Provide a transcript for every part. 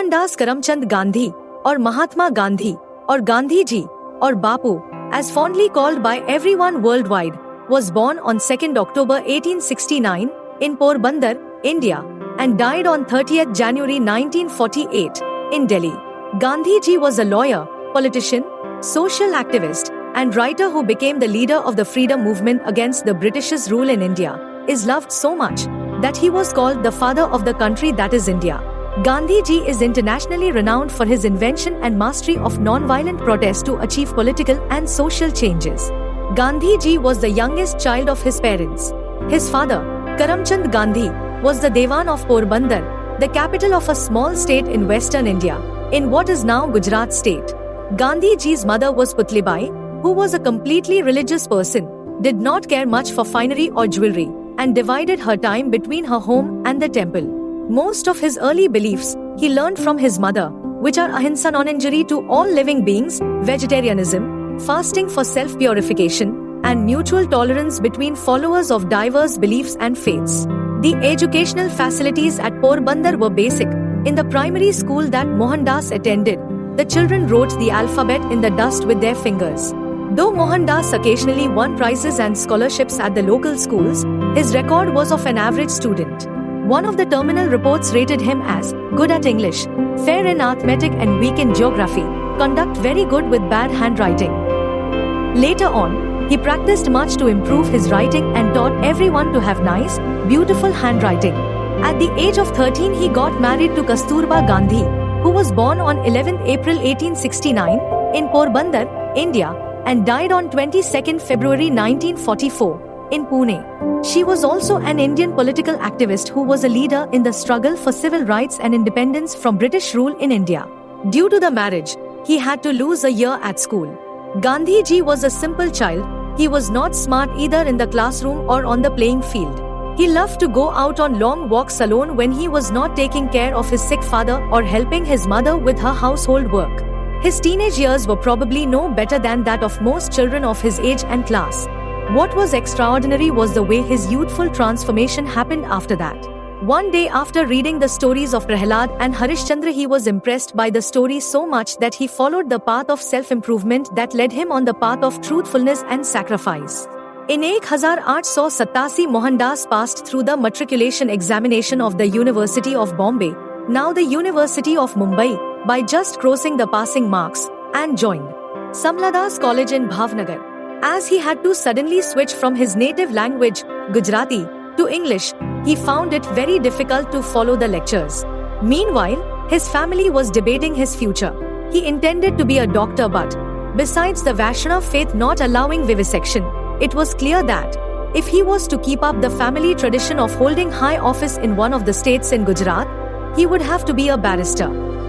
Mohandas Karamchand Gandhi, or Mahatma Gandhi, or Gandhi Ji, or Bapu, as fondly called by everyone worldwide, was born on 2nd October 1869 in Porbandar, India, and died on 30th January 1948 in Delhi. Gandhi Ji was a lawyer, politician, social activist, and writer who became the leader of the freedom movement against the British's rule in India. Is loved so much that he was called the father of the country that is India. Gandhi Ji is internationally renowned for his invention and mastery of non-violent protest to achieve political and social changes. Gandhi Ji was the youngest child of his parents. His father, Karamchand Gandhi, was the Dewan of Porbandar, the capital of a small state in western India, in what is now Gujarat state. Gandhi Ji's mother was Putlibai, who was a completely religious person, did not care much for finery or jewelry, and divided her time between her home and the temple. Most of his early beliefs he learned from his mother, which are ahimsa, non-injury to all living beings, vegetarianism, fasting for self-purification, and mutual tolerance between followers of diverse beliefs and faiths. The educational facilities at Porbandar were basic. In the primary school that Mohandas attended, the children wrote the alphabet in the dust with their fingers. Though Mohandas occasionally won prizes and scholarships at the local schools, his record was of an average student. One of the terminal reports rated him as good at English, fair in arithmetic and weak in geography, conduct very good with bad handwriting. Later on, he practiced much to improve his writing and taught everyone to have nice, beautiful handwriting. At the age of 13, he got married to Kasturba Gandhi, who was born on 11 April 1869 in Porbandar, India, and died on 22 February 1944 in Pune. She was also an Indian political activist who was a leader in the struggle for civil rights and independence from British rule in India. Due to the marriage, he had to lose a year at school. Gandhi Ji was a simple child. He was not smart either in the classroom or on the playing field. He loved to go out on long walks alone when he was not taking care of his sick father or helping his mother with her household work. His teenage years were probably no better than that of most children of his age and class. What was extraordinary was the way his youthful transformation happened after that. One day, after reading the stories of Prahlad and Harishchandra, he was impressed by the stories so much that he followed the path of self-improvement that led him on the path of truthfulness and sacrifice. In 1887, Mohandas passed through the matriculation examination of the University of Bombay, now the University of Mumbai, by just crossing the passing marks, and joined Samladas College in Bhavnagar. As he had to suddenly switch from his native language, Gujarati, to English, he found it very difficult to follow the lectures. Meanwhile, his family was debating his future. He intended to be a doctor, but besides the Vaishnava faith not allowing vivisection, it was clear that if he was to keep up the family tradition of holding high office in one of the states in Gujarat, he would have to be a barrister.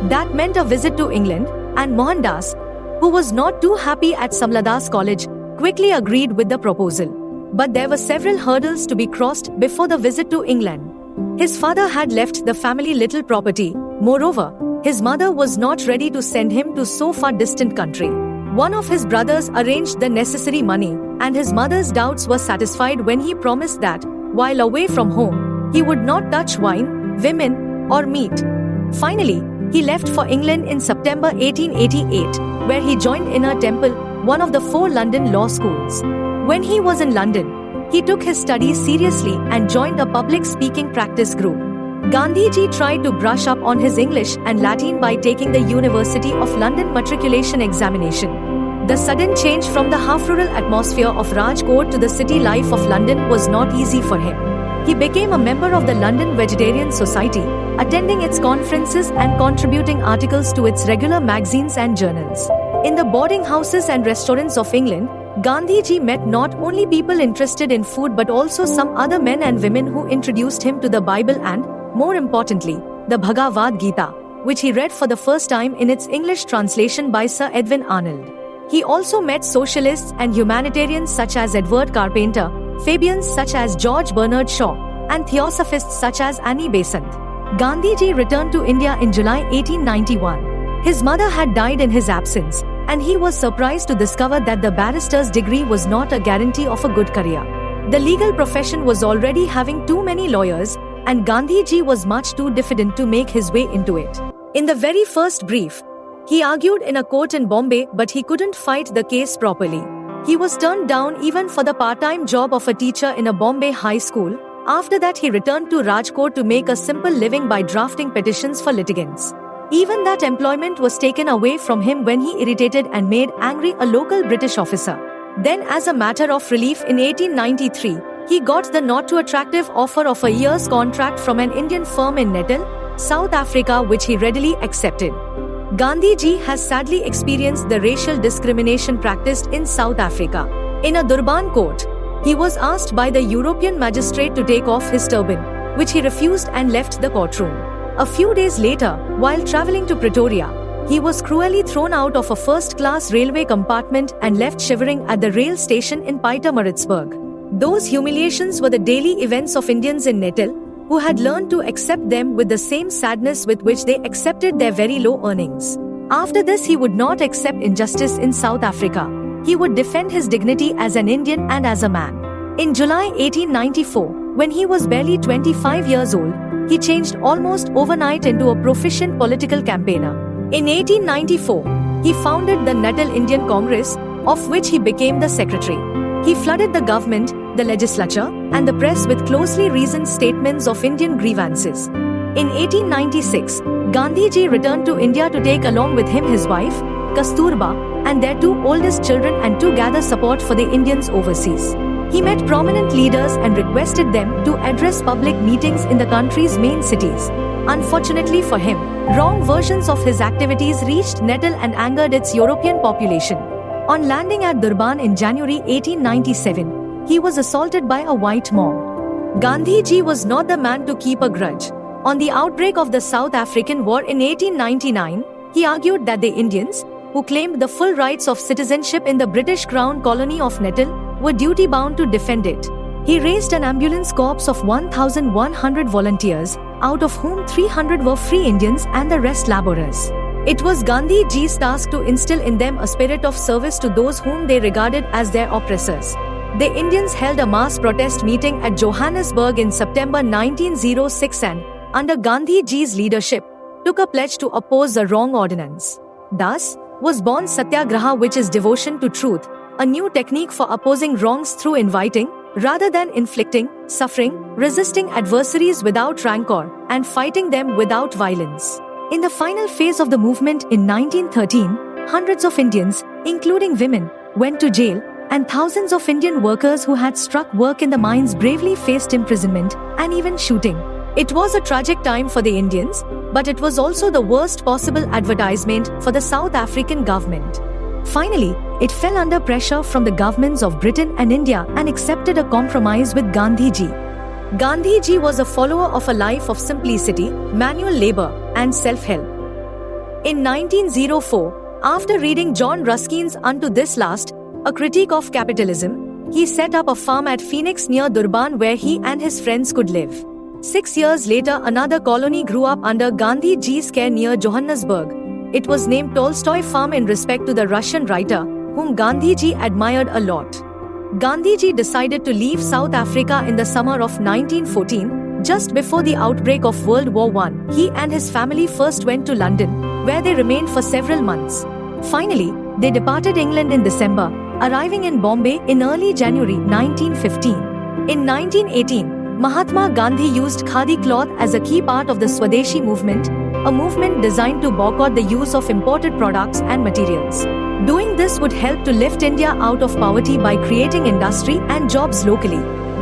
That meant a visit to England, and Mohandas, who was not too happy at Samladas College, quickly agreed with the proposal. But there were several hurdles to be crossed before the visit to England. His father had left the family little property. Moreover, his mother was not ready to send him to so far distant country. One of his brothers arranged the necessary money, and his mother's doubts were satisfied when he promised that, while away from home, he would not touch wine, women, or meat. Finally, he left for England in September 1888, where he joined Inner Temple, one of the 4 London law schools. When he was in London, he took his studies seriously and joined a public speaking practice group. Gandhi Ji tried to brush up on his English and Latin by taking the University of London matriculation examination. The sudden change from the half-rural atmosphere of Rajkot to the city life of London was not easy for him. He became a member of the London Vegetarian Society, attending its conferences and contributing articles to its regular magazines and journals. In the boarding houses and restaurants of England, Gandhi Ji met not only people interested in food but also some other men and women who introduced him to the Bible and, more importantly, the Bhagavad Gita, which he read for the first time in its English translation by Sir Edwin Arnold. He also met socialists and humanitarians such as Edward Carpenter, Fabians such as George Bernard Shaw, and theosophists such as Annie Besant. Gandhi Ji returned to India in July 1891. His mother had died in his absence, and he was surprised to discover that the barrister's degree was not a guarantee of a good career. The legal profession was already having too many lawyers, and Gandhi Ji was much too diffident to make his way into it. In the very first brief, he argued in a court in Bombay, but he couldn't fight the case properly. He was turned down even for the part-time job of a teacher in a Bombay high school. After that, he returned to Rajkot to make a simple living by drafting petitions for litigants. Even that employment was taken away from him when he irritated and made angry a local British officer. Then, as a matter of relief in 1893, he got the not too attractive offer of a year's contract from an Indian firm in Natal, South Africa, which he readily accepted. Gandhiji has sadly experienced the racial discrimination practiced in South Africa. In a Durban court, he was asked by the European magistrate to take off his turban, which he refused and left the courtroom. A few days later, while traveling to Pretoria, he was cruelly thrown out of a first-class railway compartment and left shivering at the rail station in Pietermaritzburg. Those humiliations were the daily events of Indians in Natal, who had learned to accept them with the same sadness with which they accepted their very low earnings. After this, he would not accept injustice in South Africa. He would defend his dignity as an Indian and as a man. In July 1894, when he was barely 25 years old, he changed almost overnight into a proficient political campaigner. In 1894, he founded the Natal Indian Congress, of which he became the secretary. He flooded the government, the legislature, and the press with closely reasoned statements of Indian grievances. In 1896, Gandhiji returned to India to take along with him his wife, Kasturba, and their two oldest children and to gather support for the Indians overseas. He met prominent leaders and requested them to address public meetings in the country's main cities. Unfortunately for him, wrong versions of his activities reached Natal and angered its European population. On landing at Durban in January 1897, he was assaulted by a white mob. Gandhiji was not the man to keep a grudge. On the outbreak of the South African War in 1899, he argued that the Indians, who claimed the full rights of citizenship in the British Crown colony of Natal, were duty-bound to defend it. He raised an ambulance corps of 1,100 volunteers, out of whom 300 were free Indians and the rest laborers. It was Gandhiji's task to instill in them a spirit of service to those whom they regarded as their oppressors. The Indians held a mass protest meeting at Johannesburg in September 1906 and, under Gandhiji's leadership, took a pledge to oppose the wrong ordinance. Thus was born Satyagraha, which is devotion to truth, a new technique for opposing wrongs through inviting, rather than inflicting, suffering, resisting adversaries without rancor, and fighting them without violence. In the final phase of the movement in 1913, hundreds of Indians, including women, went to jail, and thousands of Indian workers who had struck work in the mines bravely faced imprisonment and even shooting. It was a tragic time for the Indians, but it was also the worst possible advertisement for the South African government. Finally, it fell under pressure from the governments of Britain and India and accepted a compromise with Gandhiji. Gandhiji was a follower of a life of simplicity, manual labor, and self-help. In 1904, after reading John Ruskin's Unto This Last, a critique of capitalism, he set up a farm at Phoenix near Durban where he and his friends could live. 6 years later, another colony grew up under Gandhiji's care near Johannesburg. It was named Tolstoy Farm in respect to the Russian writer, whom Gandhiji admired a lot. Gandhiji decided to leave South Africa in the summer of 1914, just before the outbreak of World War I. He and his family first went to London, where they remained for several months. Finally, they departed England in December, arriving in Bombay in early January 1915. In 1918, Mahatma Gandhi used khadi cloth as a key part of the Swadeshi movement, a movement designed to boycott the use of imported products and materials. Doing this would help to lift India out of poverty by creating industry and jobs locally.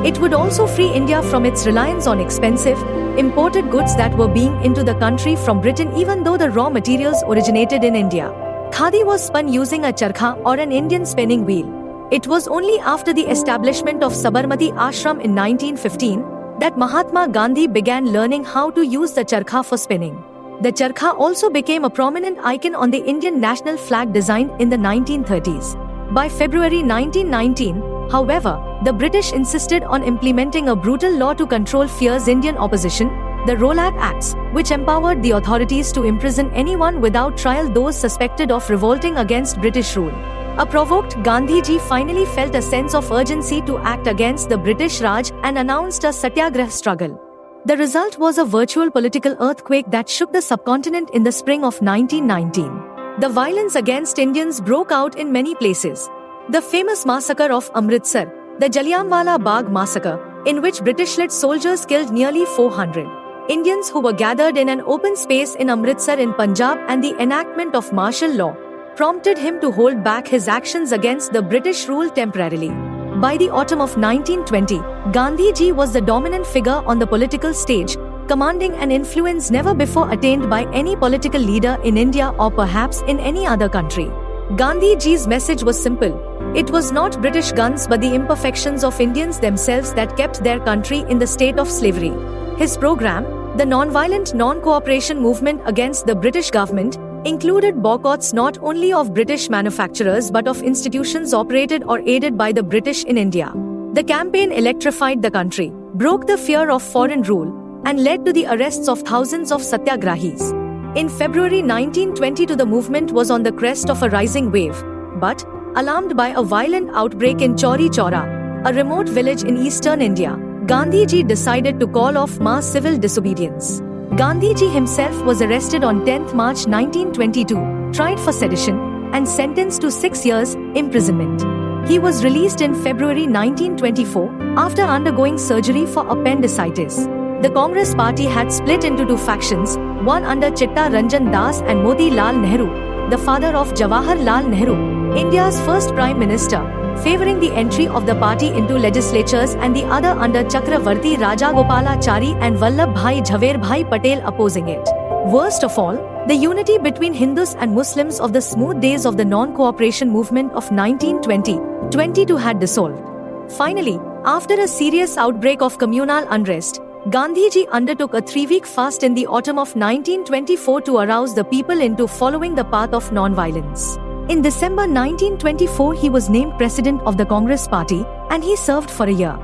It would also free India from its reliance on expensive, imported goods that were being into the country from Britain even though the raw materials originated in India. Khadi was spun using a charkha or an Indian spinning wheel. It was only after the establishment of Sabarmati Ashram in 1915 that Mahatma Gandhi began learning how to use the charkha for spinning. The charkha also became a prominent icon on the Indian national flag design in the 1930s. By February 1919, however, the British insisted on implementing a brutal law to control fierce Indian opposition, the Rowlatt Acts, which empowered the authorities to imprison anyone without trial those suspected of revolting against British rule. A provoked Gandhiji finally felt a sense of urgency to act against the British Raj and announced a Satyagraha struggle. The result was a virtual political earthquake that shook the subcontinent in the spring of 1919. The violence against Indians broke out in many places. The famous massacre of Amritsar, the Jallianwala Bagh massacre, in which British-led soldiers killed nearly 400 Indians who were gathered in an open space in Amritsar in Punjab, and the enactment of martial law, prompted him to hold back his actions against the British rule temporarily. By the autumn of 1920, Gandhiji was the dominant figure on the political stage, commanding an influence never before attained by any political leader in India or perhaps in any other country. Gandhiji's message was simple. It was not British guns but the imperfections of Indians themselves that kept their country in the state of slavery. His program, the non-violent non-cooperation movement against the British government, included boycotts not only of British manufacturers but of institutions operated or aided by the British in India. The campaign electrified the country, broke the fear of foreign rule, and led to the arrests of thousands of satyagrahis. In February 1920, the movement was on the crest of a rising wave, but, alarmed by a violent outbreak in Chauri Chaura, a remote village in eastern India, Gandhiji decided to call off mass civil disobedience. Gandhiji himself was arrested on 10 March 1922, tried for sedition, and sentenced to 6 years imprisonment. He was released in February 1924 after undergoing surgery for appendicitis. The Congress party had split into two factions, one under Chitta Ranjan Das and Moti Lal Nehru, the father of Jawaharlal Nehru, India's first Prime Minister, favouring the entry of the party into legislatures, and the other under Chakravarti Rajagopalachari and Vallabhbhai Jhaverbhai Patel opposing it. Worst of all, the unity between Hindus and Muslims of the smooth days of the non-cooperation movement of 1922 had dissolved. Finally, after a serious outbreak of communal unrest, Gandhiji undertook a 3-week fast in the autumn of 1924 to arouse the people into following the path of non-violence. In December 1924, he was named president of the Congress party, and he served for a year.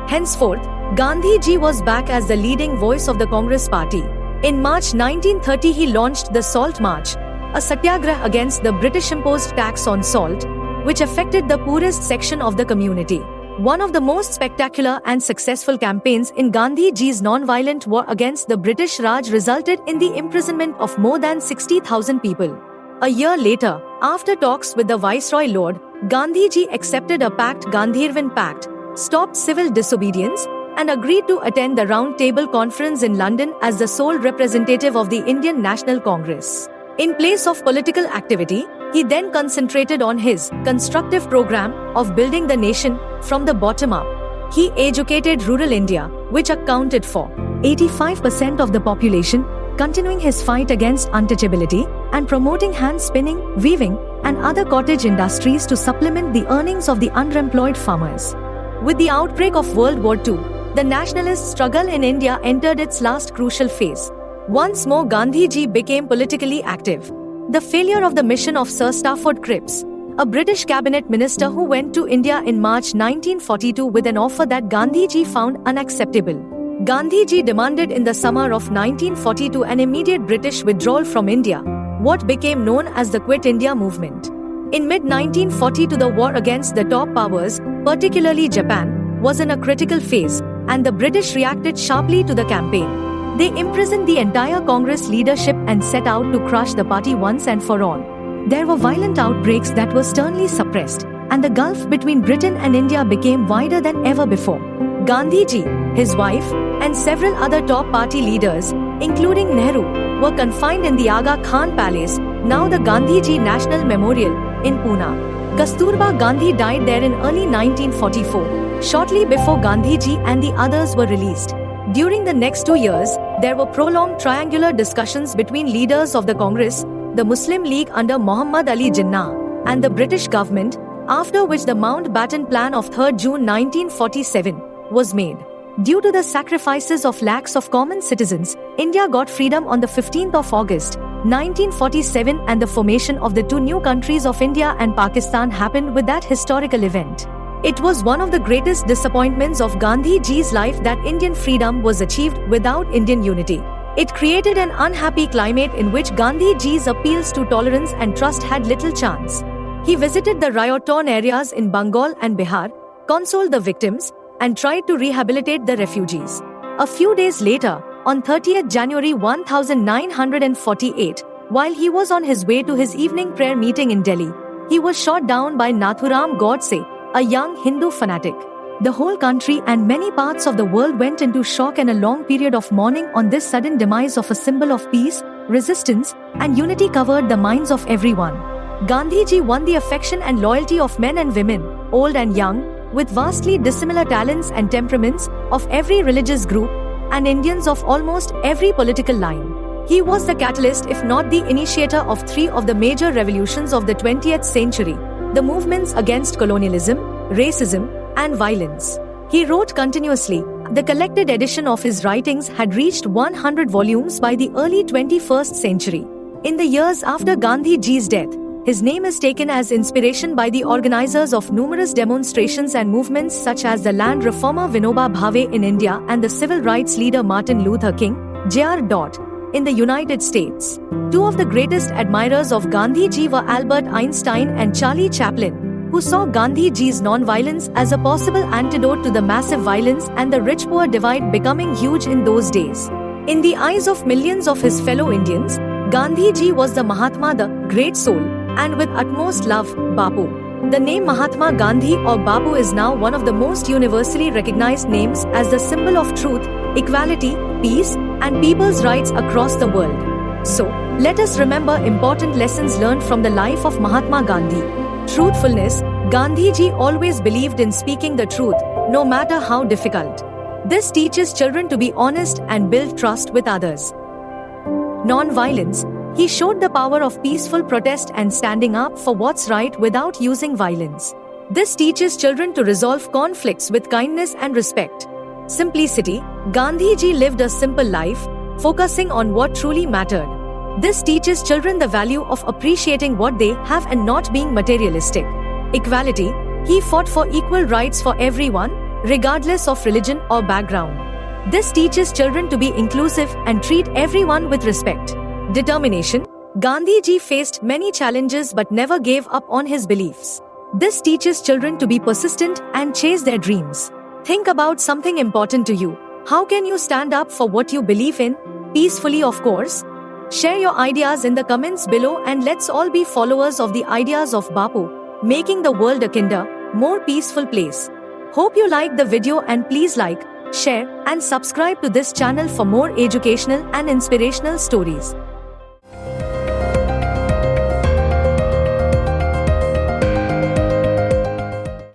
Henceforth, Gandhiji was back as the leading voice of the Congress party. In March 1930, he launched the Salt March, a satyagraha against the British-imposed tax on salt, which affected the poorest section of the community. One of the most spectacular and successful campaigns in Gandhiji's non-violent war against the British Raj resulted in the imprisonment of more than 60,000 people. A year later, after talks with the Viceroy Lord, Gandhiji accepted a pact, Gandhirvan Pact, stopped civil disobedience, and agreed to attend the Round Table Conference in London as the sole representative of the Indian National Congress. In place of political activity, he then concentrated on his constructive program of building the nation from the bottom up. He educated rural India, which accounted for 85% of the population, continuing his fight against untouchability and promoting hand spinning, weaving, and other cottage industries to supplement the earnings of the underemployed farmers. With the outbreak of World War II, the nationalist struggle in India entered its last crucial phase. Once more, Gandhiji became politically active. The failure of the mission of Sir Stafford Cripps, a British cabinet minister who went to India in March 1942 with an offer that Gandhiji found unacceptable. Gandhiji demanded in the summer of 1942 an immediate British withdrawal from India, what became known as the Quit India movement. In mid-1942, the war against the top powers, particularly Japan, was in a critical phase, and the British reacted sharply to the campaign. They imprisoned the entire Congress leadership and set out to crush the party once and for all. There were violent outbreaks that were sternly suppressed, and the gulf between Britain and India became wider than ever before. Gandhiji, his wife, and several other top party leaders, including Nehru, were confined in the Aga Khan Palace, now the Gandhiji National Memorial, in Pune. Kasturba Gandhi died there in early 1944, shortly before Gandhiji and the others were released. During the next 2 years, there were prolonged triangular discussions between leaders of the Congress, the Muslim League under Muhammad Ali Jinnah, and the British government, after which the Mountbatten Plan of 3 June 1947 was made. Due to the sacrifices of lakhs of common citizens, India got freedom on the 15th of August, 1947, and the formation of the two new countries of India and Pakistan happened with that historical event. It was one of the greatest disappointments of Gandhiji's life that Indian freedom was achieved without Indian unity. It created an unhappy climate in which Gandhiji's appeals to tolerance and trust had little chance. He visited the riot-torn areas in Bengal and Bihar, consoled the victims, and tried to rehabilitate the refugees. A few days later, on 30th January 1948, while he was on his way to his evening prayer meeting in Delhi, he was shot down by Nathuram Godse, a young Hindu fanatic. The whole country and many parts of the world went into shock, and a long period of mourning on this sudden demise of a symbol of peace, resistance, and unity covered the minds of everyone. Gandhiji won the affection and loyalty of men and women, old and young, with vastly dissimilar talents and temperaments, of every religious group, and Indians of almost every political line. He was the catalyst, if not the initiator, of three of the major revolutions of the 20th century, the movements against colonialism, racism, and violence. He wrote continuously. The collected edition of his writings had reached 100 volumes by the early 21st century. In the years after Gandhiji's death, his name is taken as inspiration by the organizers of numerous demonstrations and movements such as the land reformer Vinoba Bhave in India and the civil rights leader Martin Luther King, Jr. in the United States. Two of the greatest admirers of Gandhiji were Albert Einstein and Charlie Chaplin, who saw Gandhiji's non-violence as a possible antidote to the massive violence and the rich-poor divide becoming huge in those days. In the eyes of millions of his fellow Indians, Gandhiji was the Mahatma, the great soul, and with utmost love, Bapu. The name Mahatma Gandhi or Bapu is now one of the most universally recognized names as the symbol of truth, equality, peace, and people's rights across the world. So, let us remember important lessons learned from the life of Mahatma Gandhi. Truthfulness. Gandhiji always believed in speaking the truth, no matter how difficult. This teaches children to be honest and build trust with others. Non-violence. He showed the power of peaceful protest and standing up for what's right without using violence. This teaches children to resolve conflicts with kindness and respect. Simplicity. Gandhiji lived a simple life, focusing on what truly mattered. This teaches children the value of appreciating what they have and not being materialistic. Equality. He fought for equal rights for everyone, regardless of religion or background. This teaches children to be inclusive and treat everyone with respect. Determination. Gandhiji faced many challenges but never gave up on his beliefs. This teaches children to be persistent and chase their dreams. Think about something important to you. How can you stand up for what you believe in? Peacefully, of course. Share your ideas in the comments below, and let's all be followers of the ideas of Bapu, making the world a kinder, more peaceful place. Hope you liked the video, and please like, share, and subscribe to this channel for more educational and inspirational stories.